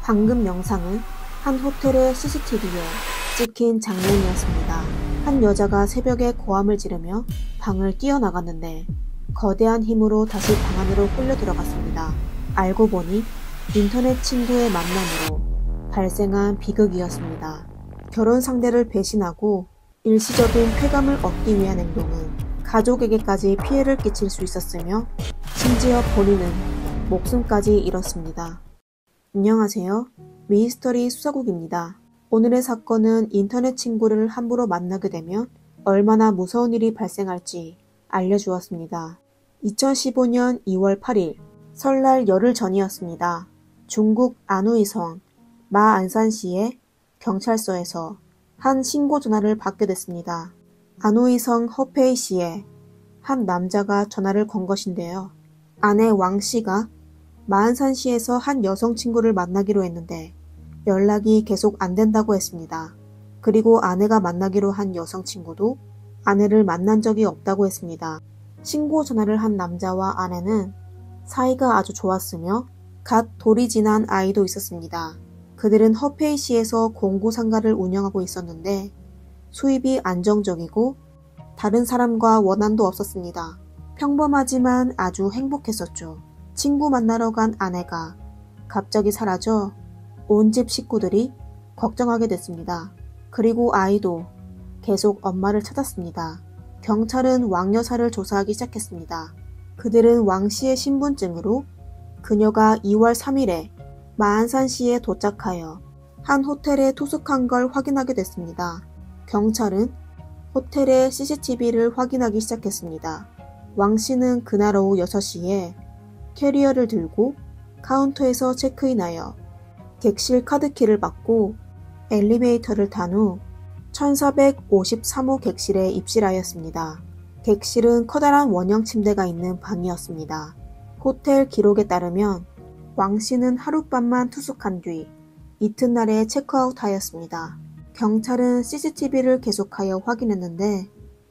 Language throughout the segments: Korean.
방금 영상은 한 호텔의 CCTV에 찍힌 장면이었습니다. 한 여자가 새벽에 고함을 지르며 방을 뛰어나갔는데 거대한 힘으로 다시 방 안으로 끌려 들어갔습니다. 알고 보니 인터넷 친구의 만남으로 발생한 비극이었습니다. 결혼 상대를 배신하고 일시적인 쾌감을 얻기 위한 행동은 가족에게까지 피해를 끼칠 수 있었으며 심지어 본인은 목숨까지 잃었습니다. 안녕하세요. 미스터리 수사국입니다. 오늘의 사건은 인터넷 친구를 함부로 만나게 되면 얼마나 무서운 일이 발생할지 알려주었습니다. 2015년 2월 8일 설날 열흘 전이었습니다. 중국 안후이성 마안산시의 경찰서에서 한 신고 전화를 받게 됐습니다. 안후이성 허페이시에 한 남자가 전화를 건 것인데요. 아내 왕씨가 마안산시에서 한 여성 친구를 만나기로 했는데 연락이 계속 안 된다고 했습니다. 그리고 아내가 만나기로 한 여성 친구도 아내를 만난 적이 없다고 했습니다. 신고 전화를 한 남자와 아내는 사이가 아주 좋았으며 갓 돌이 지난 아이도 있었습니다. 그들은 허페이시에서 공구상가를 운영하고 있었는데 수입이 안정적이고 다른 사람과 원한도 없었습니다. 평범하지만 아주 행복했었죠. 친구 만나러 간 아내가 갑자기 사라져 온 집 식구들이 걱정하게 됐습니다. 그리고 아이도 계속 엄마를 찾았습니다. 경찰은 왕 여사를 조사하기 시작했습니다. 그들은 왕 씨의 신분증으로 그녀가 2월 3일에 마안산시에 도착하여 한 호텔에 투숙한 걸 확인하게 됐습니다. 경찰은 호텔의 CCTV를 확인하기 시작했습니다. 왕 씨는 그날 오후 6시에 캐리어를 들고 카운터에서 체크인하여 객실 카드키를 받고 엘리베이터를 탄 후 1453호 객실에 입실하였습니다. 객실은 커다란 원형 침대가 있는 방이었습니다. 호텔 기록에 따르면 왕 씨는 하룻밤만 투숙한 뒤 이튿날에 체크아웃하였습니다. 경찰은 CCTV를 계속하여 확인했는데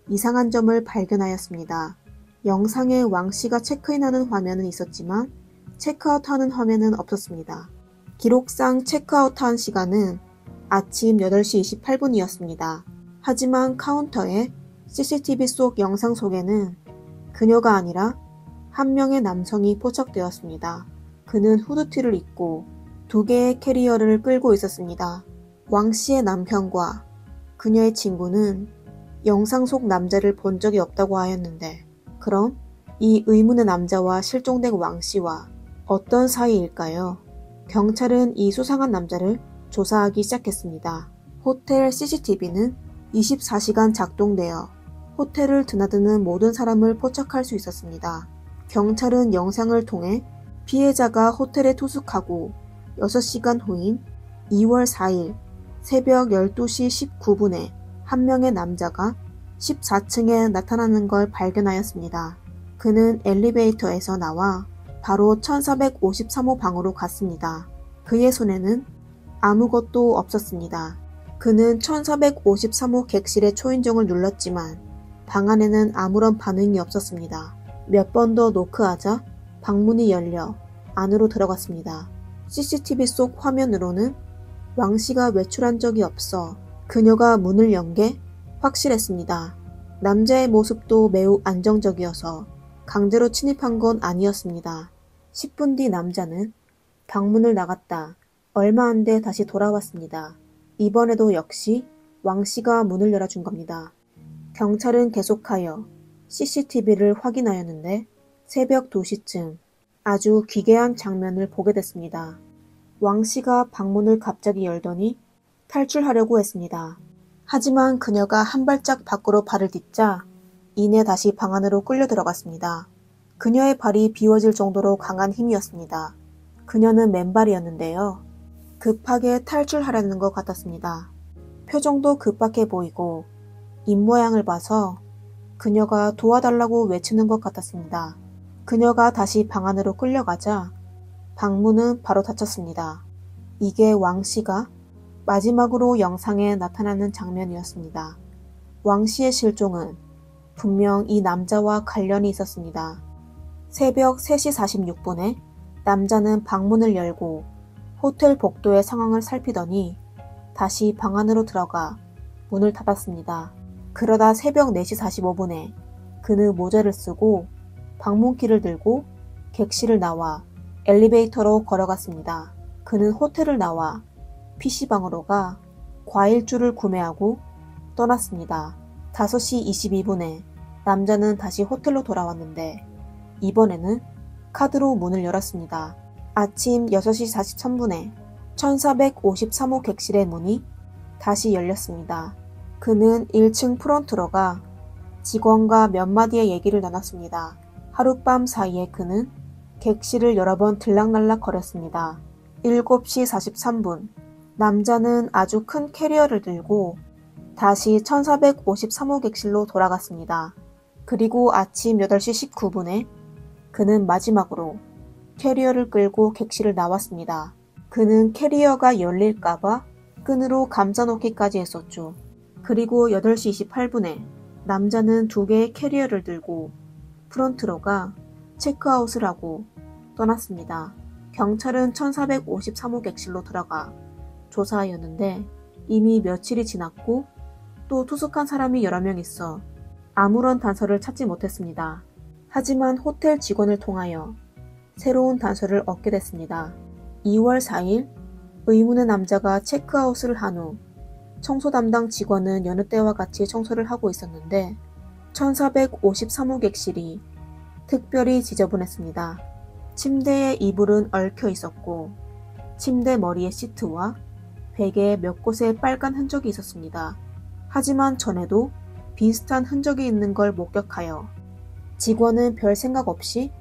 이상한 점을 발견하였습니다. 영상에 왕 씨가 체크인하는 화면은 있었지만 체크아웃하는 화면은 없었습니다. 기록상 체크아웃한 시간은 아침 8시 28분이었습니다. 하지만 카운터에 CCTV 속 영상 속에는 그녀가 아니라 한 명의 남성이 포착되었습니다. 그는 후드티를 입고 2개의 캐리어를 끌고 있었습니다. 왕 씨의 남편과 그녀의 친구는 영상 속 남자를 본 적이 없다고 하였는데 그럼 이 의문의 남자와 실종된 왕 씨와 어떤 사이일까요? 경찰은 이 수상한 남자를 조사하기 시작했습니다. 호텔 CCTV는 24시간 작동되어 호텔을 드나드는 모든 사람을 포착할 수 있었습니다. 경찰은 영상을 통해 피해자가 호텔에 투숙하고 6시간 후인 2월 4일 새벽 12시 19분에 한 명의 남자가 14층에 나타나는 걸 발견하였습니다. 그는 엘리베이터에서 나와 바로 1453호 방으로 갔습니다. 그의 손에는 아무것도 없었습니다. 그는 1453호 객실의 초인종을 눌렀지만 방 안에는 아무런 반응이 없었습니다. 몇 번 더 노크하자 방문이 열려 안으로 들어갔습니다. CCTV 속 화면으로는 왕 씨가 외출한 적이 없어 그녀가 문을 연 게 확실했습니다. 남자의 모습도 매우 안정적이어서 강제로 침입한 건 아니었습니다. 10분 뒤 남자는 방문을 나갔다 얼마 안 돼 다시 돌아왔습니다. 이번에도 역시 왕 씨가 문을 열어준 겁니다. 경찰은 계속하여 CCTV를 확인하였는데 새벽 2시쯤 아주 기괴한 장면을 보게 됐습니다. 왕 씨가 방문을 갑자기 열더니 탈출하려고 했습니다. 하지만 그녀가 한 발짝 밖으로 발을 딛자 이내 다시 방 안으로 끌려 들어갔습니다. 그녀의 발이 비워질 정도로 강한 힘이었습니다. 그녀는 맨발이었는데요. 급하게 탈출하려는 것 같았습니다. 표정도 급박해 보이고 입모양을 봐서 그녀가 도와달라고 외치는 것 같았습니다. 그녀가 다시 방 안으로 끌려가자 방문은 바로 닫혔습니다. 이게 왕 씨가 마지막으로 영상에 나타나는 장면이었습니다. 왕 씨의 실종은 분명 이 남자와 관련이 있었습니다. 새벽 3시 46분에 남자는 방문을 열고 호텔 복도의 상황을 살피더니 다시 방 안으로 들어가 문을 닫았습니다. 그러다 새벽 4시 45분에 그는 모자를 쓰고 방문키를 들고 객실을 나와 엘리베이터로 걸어갔습니다. 그는 호텔을 나와 PC방으로 가 과일주를 구매하고 떠났습니다. 5시 22분에 남자는 다시 호텔로 돌아왔는데 이번에는 카드로 문을 열었습니다. 아침 6시 43분에 1453호 객실의 문이 다시 열렸습니다. 그는 1층 프론트로 가 직원과 몇 마디의 얘기를 나눴습니다. 하룻밤 사이에 그는 객실을 여러 번 들락날락 거렸습니다. 7시 43분 남자는 아주 큰 캐리어를 들고 다시 1453호 객실로 돌아갔습니다. 그리고 아침 8시 19분에 그는 마지막으로 캐리어를 끌고 객실을 나왔습니다. 그는 캐리어가 열릴까봐 끈으로 감싸놓기까지 했었죠. 그리고 8시 28분에 남자는 2개의 캐리어를 들고 프론트로 가 체크아웃을 하고 떠났습니다. 경찰은 1453호 객실로 들어가 조사하였는데 이미 며칠이 지났고 또 투숙한 사람이 여러 명 있어 아무런 단서를 찾지 못했습니다. 하지만 호텔 직원을 통하여 새로운 단서를 얻게 됐습니다. 2월 4일 의문의 남자가 체크아웃을 한 후 청소 담당 직원은 여느 때와 같이 청소를 하고 있었는데 1453호 객실이 특별히 지저분했습니다. 침대의 이불은 얽혀 있었고 침대 머리의 시트와 베개에 몇 곳에 빨간 흔적이 있었습니다. 하지만 전에도 비슷한 흔적이 있는 걸 목격하여 직원은 별 생각 없이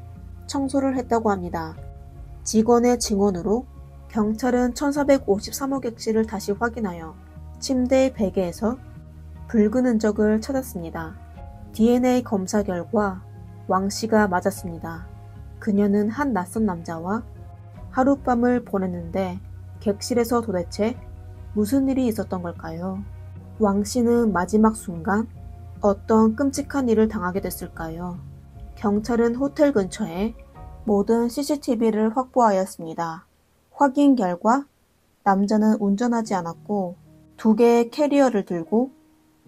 청소를 했다고 합니다. 직원의 증언으로 경찰은 1453호 객실을 다시 확인하여 침대의 베개에서 붉은 흔적을 찾았습니다. DNA 검사 결과 왕 씨가 맞았습니다. 그녀는 한 낯선 남자와 하룻밤을 보냈는데 객실에서 도대체 무슨 일이 있었던 걸까요? 왕 씨는 마지막 순간 어떤 끔찍한 일을 당하게 됐을까요? 경찰은 호텔 근처에 모든 CCTV를 확보하였습니다. 확인 결과 남자는 운전하지 않았고 2개의 캐리어를 들고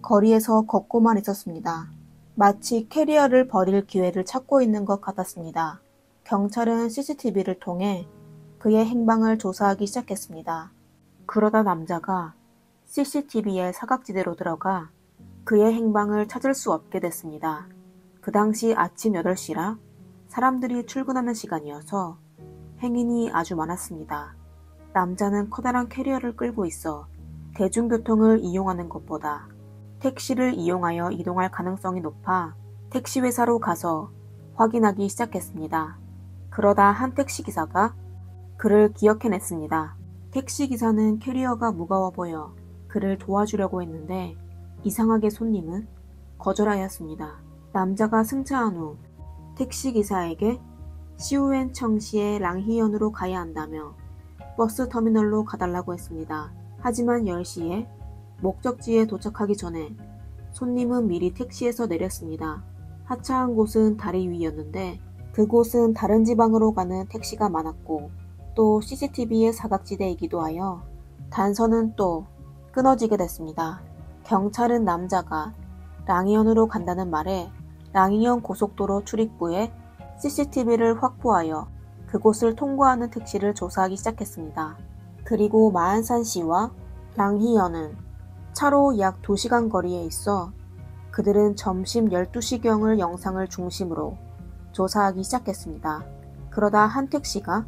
거리에서 걷고만 있었습니다. 마치 캐리어를 버릴 기회를 찾고 있는 것 같았습니다. 경찰은 CCTV를 통해 그의 행방을 조사하기 시작했습니다. 그러다 남자가 CCTV의 사각지대로 들어가 그의 행방을 찾을 수 없게 됐습니다. 그 당시 아침 8시라 사람들이 출근하는 시간이어서 행인이 아주 많았습니다. 남자는 커다란 캐리어를 끌고 있어 대중교통을 이용하는 것보다 택시를 이용하여 이동할 가능성이 높아 택시회사로 가서 확인하기 시작했습니다. 그러다 한 택시기사가 그를 기억해냈습니다. 택시기사는 캐리어가 무거워 보여 그를 도와주려고 했는데 이상하게 손님은 거절하였습니다. 남자가 승차한 후 택시기사에게 시우엔청시의 랑희현으로 가야 한다며 버스 터미널로 가달라고 했습니다. 하지만 10시에 목적지에 도착하기 전에 손님은 미리 택시에서 내렸습니다. 하차한 곳은 다리 위였는데 그곳은 다른 지방으로 가는 택시가 많았고 또 CCTV의 사각지대이기도 하여 단서는 또 끊어지게 됐습니다. 경찰은 남자가 랑이현으로 간다는 말에 랑이현 고속도로 출입구에 CCTV를 확보하여 그곳을 통과하는 택시를 조사하기 시작했습니다. 그리고 마안산시와 랑희현은 차로 약 2시간 거리에 있어 그들은 점심 12시경을 영상을 중심으로 조사하기 시작했습니다. 그러다 한 택시가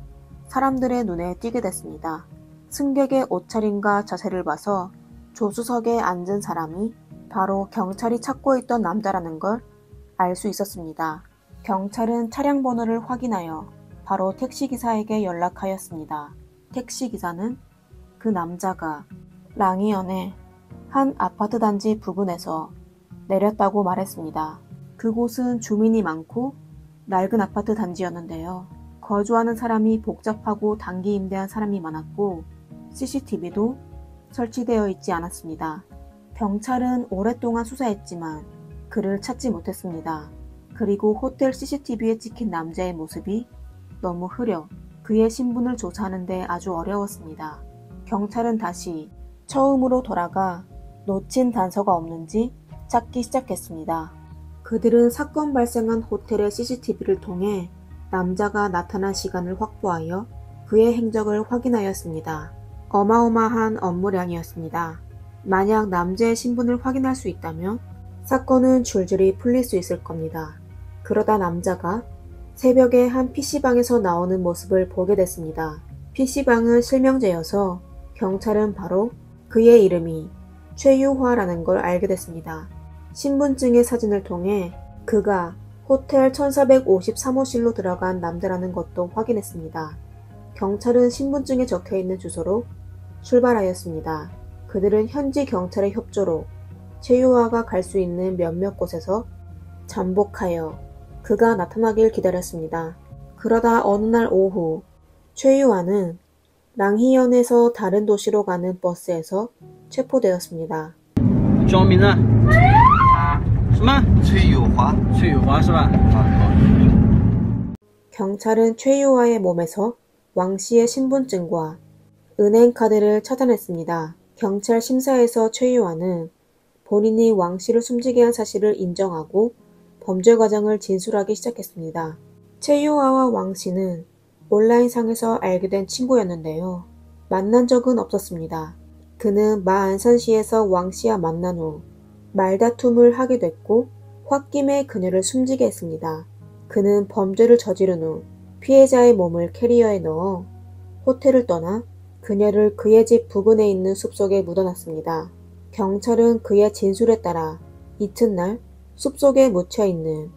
사람들의 눈에 띄게 됐습니다. 승객의 옷차림과 자세를 봐서 조수석에 앉은 사람이 바로 경찰이 찾고 있던 남자라는 걸 알 수 있었습니다. 경찰은 차량 번호를 확인하여 바로 택시기사에게 연락하였습니다. 택시기사는 그 남자가 랑이현의 한 아파트 단지 부근에서 내렸다고 말했습니다. 그곳은 주민이 많고 낡은 아파트 단지였는데요. 거주하는 사람이 복잡하고 단기 임대한 사람이 많았고 CCTV도 설치되어 있지 않았습니다. 경찰은 오랫동안 수사했지만 그를 찾지 못했습니다. 그리고 호텔 CCTV에 찍힌 남자의 모습이 너무 흐려 그의 신분을 조사하는데 아주 어려웠습니다. 경찰은 다시 처음으로 돌아가 놓친 단서가 없는지 찾기 시작했습니다. 그들은 사건 발생한 호텔의 CCTV를 통해 남자가 나타난 시간을 확보하여 그의 행적을 확인하였습니다. 어마어마한 업무량이었습니다. 만약 남자의 신분을 확인할 수 있다면 사건은 줄줄이 풀릴 수 있을 겁니다. 그러다 남자가 새벽에 한 PC방에서 나오는 모습을 보게 됐습니다. PC방은 실명제여서 경찰은 바로 그의 이름이 최유화라는 걸 알게 됐습니다. 신분증의 사진을 통해 그가 호텔 1453호실로 들어간 남자라는 것도 확인했습니다. 경찰은 신분증에 적혀있는 주소로 출발하였습니다. 그들은 현지 경찰의 협조로 최유화가 갈 수 있는 몇몇 곳에서 잠복하여 그가 나타나길 기다렸습니다. 그러다 어느 날 오후 최유화는 랑희현에서 다른 도시로 가는 버스에서 체포되었습니다. 叫名字什么？崔有华是吧？ 경찰은 최유화의 몸에서 왕 씨의 신분증과 은행카드를 찾아냈습니다. 경찰 심사에서 최유화는 본인이 왕 씨를 숨지게 한 사실을 인정하고 범죄 과정을 진술하기 시작했습니다. 최유화와 왕 씨는 온라인상에서 알게 된 친구였는데요. 만난 적은 없었습니다. 그는 마안산시에서 왕 씨와 만난 후 말다툼을 하게 됐고 홧김에 그녀를 숨지게 했습니다. 그는 범죄를 저지른 후 피해자의 몸을 캐리어에 넣어 호텔을 떠나 그녀를 그의 집 부근에 있는 숲속에 묻어놨습니다. 경찰은 그의 진술에 따라 이튿날 숲속에 묻혀있는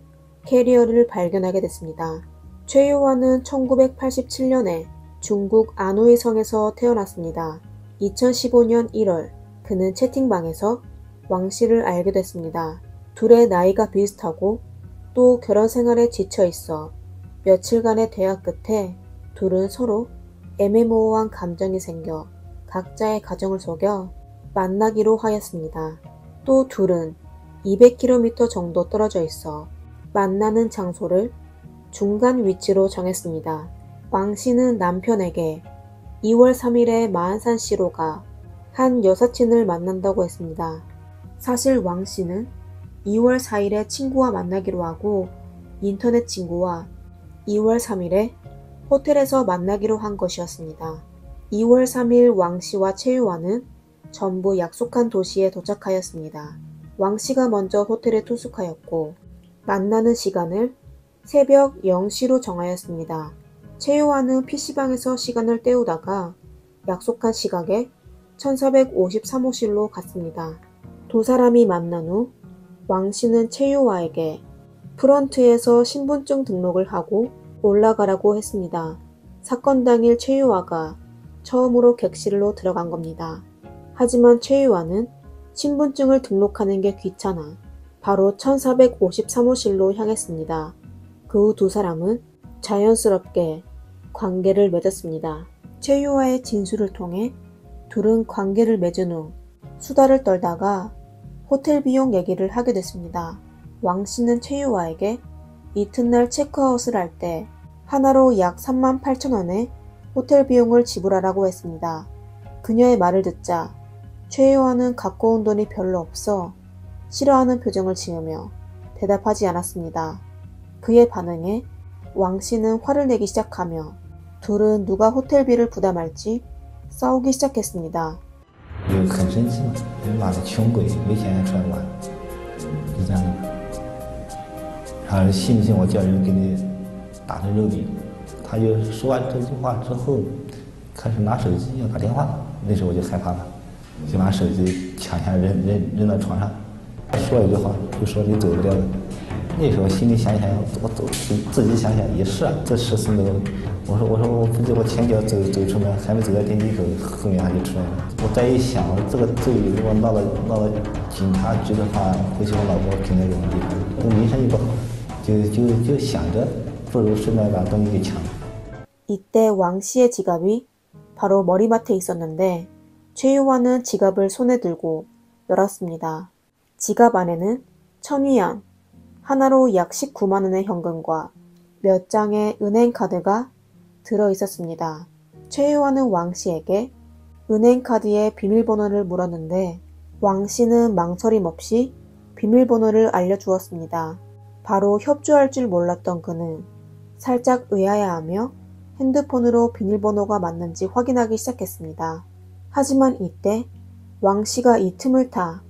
캐리어를 발견하게 됐습니다. 최유화는 1987년에 중국 안후이 성에서 태어났습니다. 2015년 1월 그는 채팅방에서 왕 씨를 알게 됐습니다. 둘의 나이가 비슷하고 또 결혼 생활에 지쳐 있어 며칠간의 대화 끝에 둘은 서로 애매모호한 감정이 생겨 각자의 가정을 속여 만나기로 하였습니다. 또 둘은 200km 정도 떨어져 있어 만나는 장소를 중간 위치로 정했습니다. 왕 씨는 남편에게 2월 3일에 마안산시로 가 한 여사친을 만난다고 했습니다. 사실 왕 씨는 2월 4일에 친구와 만나기로 하고 인터넷 친구와 2월 3일에 호텔에서 만나기로 한 것이었습니다. 2월 3일 왕 씨와 최유화는 전부 약속한 도시에 도착하였습니다. 왕 씨가 먼저 호텔에 투숙하였고 만나는 시간을 새벽 0시로 정하였습니다. 최유화는 PC방에서 시간을 때우다가 약속한 시각에 1453호실로 갔습니다. 두 사람이 만난 후 왕 씨는 최유화에게 프런트에서 신분증 등록을 하고 올라가라고 했습니다. 사건 당일 최유화가 처음으로 객실로 들어간 겁니다. 하지만 최유화는 신분증을 등록하는 게 귀찮아 바로 1453호실로 향했습니다. 그 후 두 사람은 자연스럽게 관계를 맺었습니다. 최유화의 진술을 통해 둘은 관계를 맺은 후 수다를 떨다가 호텔 비용 얘기를 하게 됐습니다. 왕 씨는 최유화에게 이튿날 체크아웃을 할 때 하나로 약 38,000원의 호텔 비용을 지불하라고 했습니다. 그녀의 말을 듣자 최유화는 갖고 온 돈이 별로 없어 싫어하는 표정을 지으며 대답하지 않았습니다. 그의 반응에 왕 씨는 화를 내기 시작하며 둘은 누가 호텔비를 부담할지 싸우기 시작했습니다. 很生气嘛，你妈的穷鬼，没钱出来玩，就这样的。然后信不信我叫人给你打成肉饼？他就说完这句话之后，开始拿手机要打电话，那时候我就害怕了，就把手机抢下扔到床上，说了一句话，就说你走不掉了。那时候心里想想，我自己想想也是啊，这14楼，我说我估计我前脚走出门，还没走到电梯口，后面他就出来了。我再一想，这个罪如果闹到警察局的话，回去我老婆肯定有问题，这名声也不好，就想着不如顺便把东西给抢了。 이때 왕 씨의 지갑이 바로 머리맡에 있었는데 최유화는 지갑을 손에 들고 열었습니다. 지갑 안에는 1000위안, 하나로 약 19만원의 현금과 몇 장의 은행카드가 들어 있었습니다. 최유화는 왕 씨에게 은행카드의 비밀번호를 물었는데 왕 씨는 망설임 없이 비밀번호를 알려주었습니다. 바로 협조할 줄 몰랐던 그는 살짝 의아해하며 핸드폰으로 비밀번호가 맞는지 확인하기 시작했습니다. 하지만 이때 왕 씨가 이 틈을 타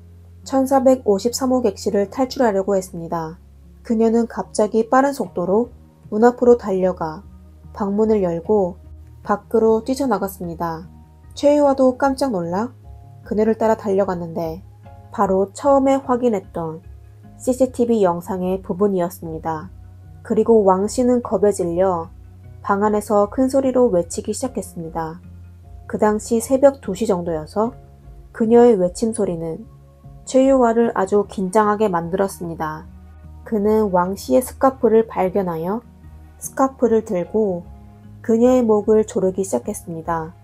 1453호 객실을 탈출하려고 했습니다. 그녀는 갑자기 빠른 속도로 문 앞으로 달려가 방문을 열고 밖으로 뛰쳐나갔습니다. 최유화도 깜짝 놀라 그녀를 따라 달려갔는데 바로 처음에 확인했던 CCTV 영상의 부분이었습니다. 그리고 왕 씨는 겁에 질려 방 안에서 큰 소리로 외치기 시작했습니다. 그 당시 새벽 2시 정도여서 그녀의 외침 소리는 최유화를 아주 긴장하게 만들었습니다. 그는 왕 씨의 스카프를 발견하여 스카프를 들고 그녀의 목을 조르기 시작했습니다.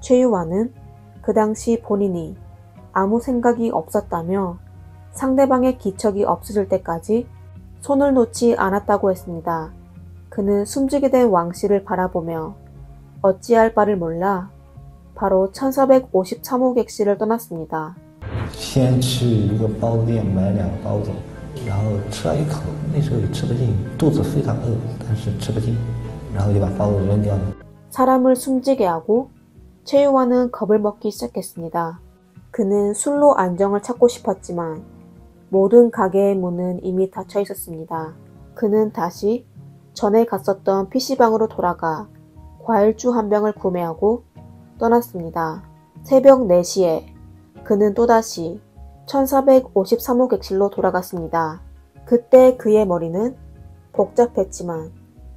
최유화는 그 당시 본인이 아무 생각이 없었다며 상대방의 기척이 없어질 때까지 손을 놓지 않았다고 했습니다. 그는 숨지게 된 왕 씨를 바라보며 어찌할 바를 몰라 바로 1453호 객실을 떠났습니다. 先去一个包子店买2个包子，然后吃了一口，那时候也吃不进，肚子非常饿，但是吃不进，然后就把包子扔掉了。 사람을 숨지게 하고 최유화는 겁을 먹기 시작했습니다. 그는 술로 안정을 찾고 싶었지만 모든 가게의 문은 이미 닫혀 있었습니다. 그는 다시 전에 갔었던 PC방으로 돌아가 과일주 한 병을 구매하고 떠났습니다. 새벽 4시에 그는 또다시 1453호 객실로 돌아갔습니다. 그때 그의 머리는 복잡했지만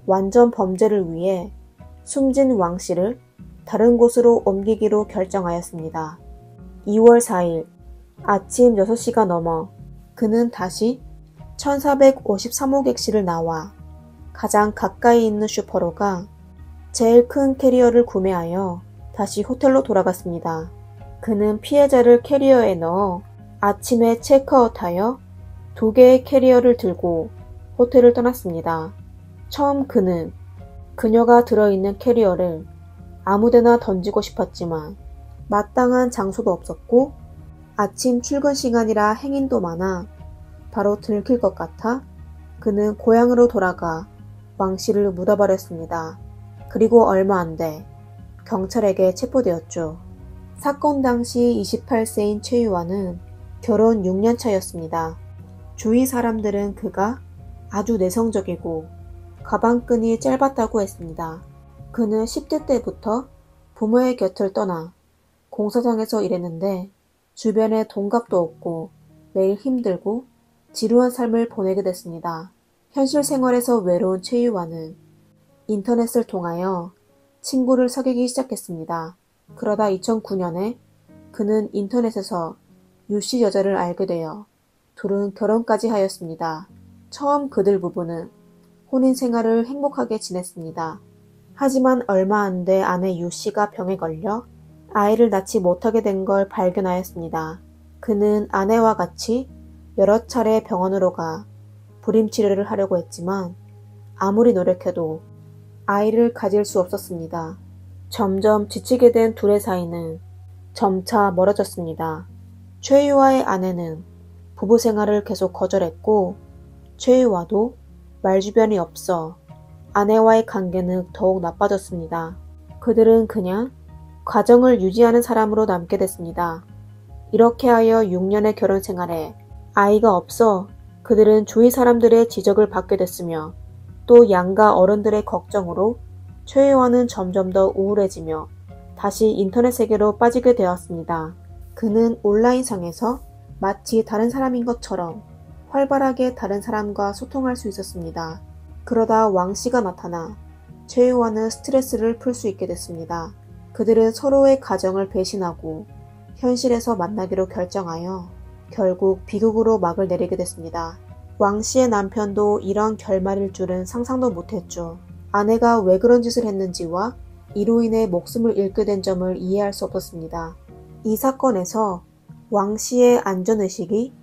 완전 범죄를 위해 숨진 왕 씨를 다른 곳으로 옮기기로 결정하였습니다. 2월 4일 아침 6시가 넘어 그는 다시 1453호 객실을 나와 가장 가까이 있는 슈퍼로 가 제일 큰 캐리어를 구매하여 다시 호텔로 돌아갔습니다. 그는 피해자를 캐리어에 넣어 아침에 체크아웃하여 2개의 캐리어를 들고 호텔을 떠났습니다. 처음 그는 그녀가 들어있는 캐리어를 아무데나 던지고 싶었지만 마땅한 장소도 없었고 아침 출근 시간이라 행인도 많아 바로 들킬 것 같아 그는 고향으로 돌아가 왕 씨를 묻어버렸습니다. 그리고 얼마 안 돼 경찰에게 체포되었죠. 사건 당시 28세인 최유화는 결혼 6년 차였습니다. 주위 사람들은 그가 아주 내성적이고 가방끈이 짧았다고 했습니다. 그는 10대 때부터 부모의 곁을 떠나 공사장에서 일했는데 주변에 동갑도 없고 매일 힘들고 지루한 삶을 보내게 됐습니다. 현실 생활에서 외로운 최유화는 인터넷을 통하여 친구를 사귀기 시작했습니다. 그러다 2009년에 그는 인터넷에서 유씨 여자를 알게 되어 둘은 결혼까지 하였습니다. 처음 그들 부부는 혼인 생활을 행복하게 지냈습니다. 하지만 얼마 안 돼 아내 유씨가 병에 걸려 아이를 낳지 못하게 된 걸 발견하였습니다. 그는 아내와 같이 여러 차례 병원으로 가 불임 치료를 하려고 했지만 아무리 노력해도 아이를 가질 수 없었습니다. 점점 지치게 된 둘의 사이는 점차 멀어졌습니다. 최유화의 아내는 부부 생활을 계속 거절했고 최유화도 말주변이 없어 아내와의 관계는 더욱 나빠졌습니다. 그들은 그냥 가정을 유지하는 사람으로 남게 됐습니다. 이렇게 하여 6년의 결혼 생활에 아이가 없어 그들은 주위 사람들의 지적을 받게 됐으며 또 양가 어른들의 걱정으로 최유화는 점점 더 우울해지며 다시 인터넷 세계로 빠지게 되었습니다. 그는 온라인상에서 마치 다른 사람인 것처럼 활발하게 다른 사람과 소통할 수 있었습니다. 그러다 왕 씨가 나타나 최유화는 스트레스를 풀 수 있게 됐습니다. 그들은 서로의 가정을 배신하고 현실에서 만나기로 결정하여 결국 비극으로 막을 내리게 됐습니다. 왕 씨의 남편도 이런 결말일 줄은 상상도 못했죠. 아내가 왜 그런 짓을 했는지와 이로 인해 목숨을 잃게 된 점을 이해할 수 없었습니다. 이 사건에서 왕 씨의 안전의식이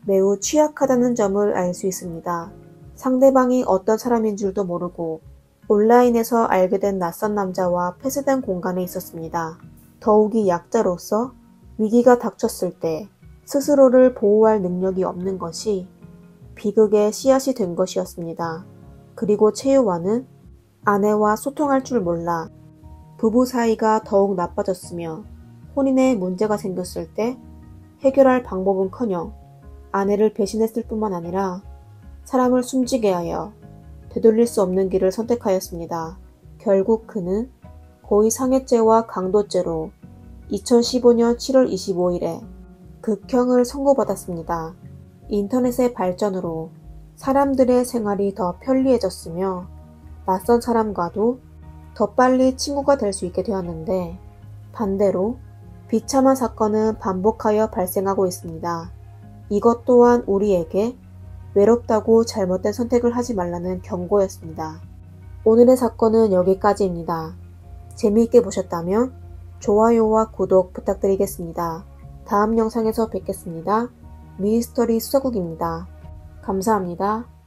매우 취약하다는 점을 알 수 있습니다. 상대방이 어떤 사람인 줄도 모르고 온라인에서 알게 된 낯선 남자와 폐쇄된 공간에 있었습니다. 더욱이 약자로서 위기가 닥쳤을 때 스스로를 보호할 능력이 없는 것이 비극의 씨앗이 된 것이었습니다. 그리고 채유와는 아내와 소통할 줄 몰라 부부 사이가 더욱 나빠졌으며 혼인에 문제가 생겼을 때 해결할 방법은커녕 아내를 배신했을 뿐만 아니라 사람을 숨지게 하여 되돌릴 수 없는 길을 선택하였습니다. 결국 그는 고의 상해죄와 강도죄로 2015년 7월 25일에 극형을 선고받았습니다. 인터넷의 발전으로 사람들의 생활이 더 편리해졌으며 낯선 사람과도 더 빨리 친구가 될 수 있게 되었는데 반대로 비참한 사건은 반복하여 발생하고 있습니다. 이것 또한 우리에게 외롭다고 잘못된 선택을 하지 말라는 경고였습니다. 오늘의 사건은 여기까지입니다. 재미있게 보셨다면 좋아요와 구독 부탁드리겠습니다. 다음 영상에서 뵙겠습니다. 미스터리 수사국입니다. 감사합니다.